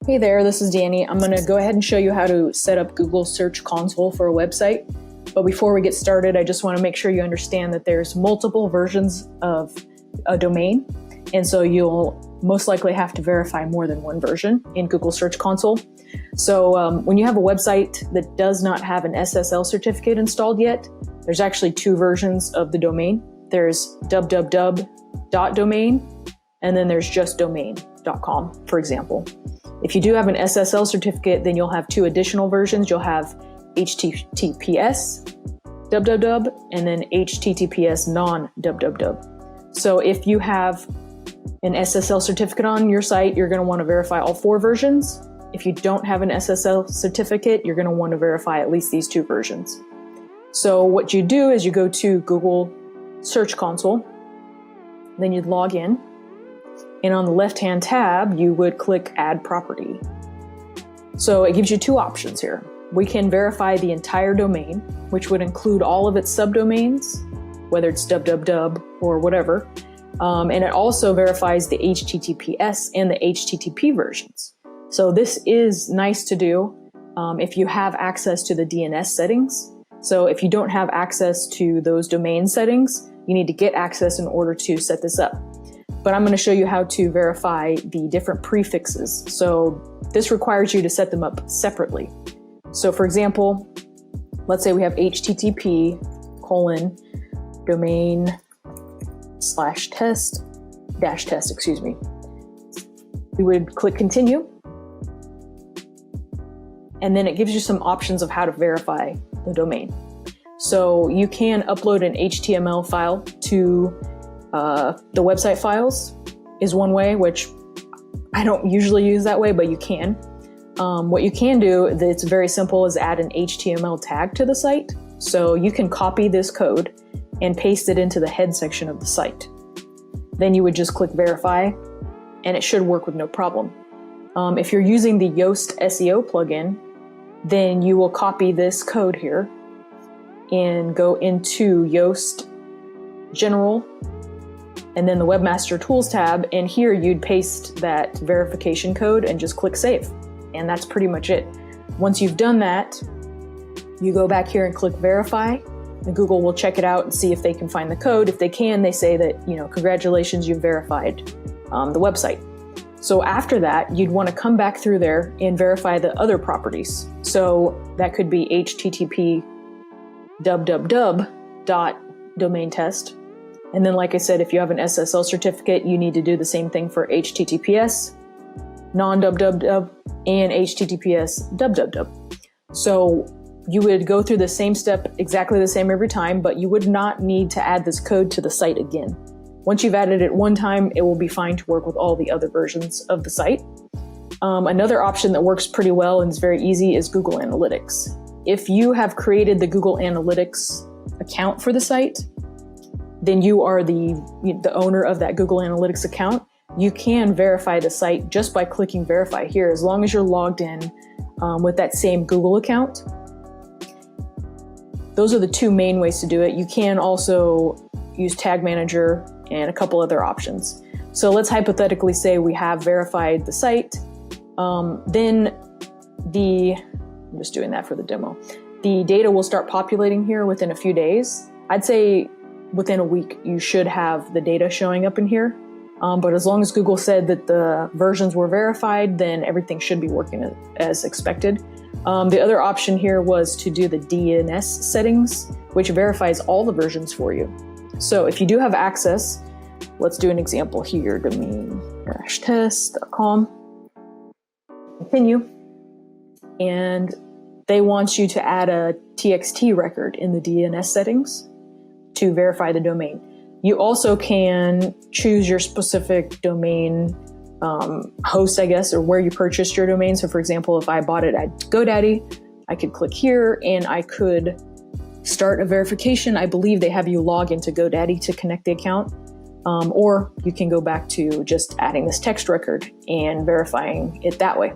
Hey there, this is Danny. I'm going to go ahead and show you how to set up Google Search Console for a website. But before we get started, I just want to make sure you understand that there's multiple versions of a domain. And so you'll most likely have to verify more than one version in Google Search Console. So when you have a website that does not have an SSL certificate installed yet, there's actually two versions of the domain. There's www.domain, and then there's just domain.com, for example. If you do have an SSL certificate, then you'll have two additional versions. You'll have HTTPS www and then HTTPS non-www. So if you have an SSL certificate on your site, you're going to want to verify all four versions. If you don't have an SSL certificate, you're going to want to verify at least these two versions. So what you do is you go to Google Search Console, then you'd log in. And on the left-hand tab, you would click Add Property. So it gives you two options here. We can verify the entire domain, which would include all of its subdomains, whether it's www or whatever. And it also verifies the HTTPS and the HTTP versions. So this is nice to do if you have access to the DNS settings. So if you don't have access to those domain settings, you need to get access in order to set this up. But I'm going to show you how to verify the different prefixes. So this requires you to set them up separately. So for example, let's say we have http://domain/test-test. We would click continue. And then it gives you some options of how to verify the domain. So you can upload an HTML file to the website files is one way, which I don't usually use that way, but you can. What you can do, it's very simple, is add an HTML tag to the site. So you can copy this code and paste it into the head section of the site. Then you would just click verify, and it should work with no problem. If you're using the Yoast SEO plugin, then you will copy this code here and go into Yoast General, and then the Webmaster Tools tab, and here you'd paste that verification code and just click save. And that's pretty much it. Once you've done that, you go back here and click verify, and Google will check it out and see if they can find the code. If they can, they say that, congratulations, you've verified the website. So after that, you'd want to come back through there and verify the other properties. So that could be http www.domain test. And then, like I said, if you have an SSL certificate, you need to do the same thing for HTTPS, non-www, and HTTPS www. So you would go through the same step, exactly the same every time, but you would not need to add this code to the site again. Once you've added it one time, it will be fine to work with all the other versions of the site. Another option that works pretty well and is very easy is Google Analytics. If you have created the Google Analytics account for the site, then you are the owner of that Google Analytics account. You can verify the site just by clicking verify here, as long as you're logged in with that same Google account. Those are the two main ways to do it. You can also use Tag Manager and a couple other options. So let's hypothetically say we have verified the site. I'm just doing that for the demo. The data will start populating here within a few days. I'd say within a week, you should have the data showing up in here. But as long as Google said that the versions were verified, then everything should be working as expected. The other option here was to do the DNS settings, which verifies all the versions for you. So if you do have access, let's do an example here, domain-test.com. Continue. And they want you to add a TXT record in the DNS settings to verify the domain. You also can choose your specific domain host, I guess, or where you purchased your domain. So for example, if I bought it at GoDaddy, I could click here and I could start a verification. I believe they have you log into GoDaddy to connect the account. Or you can go back to just adding this text record and verifying it that way.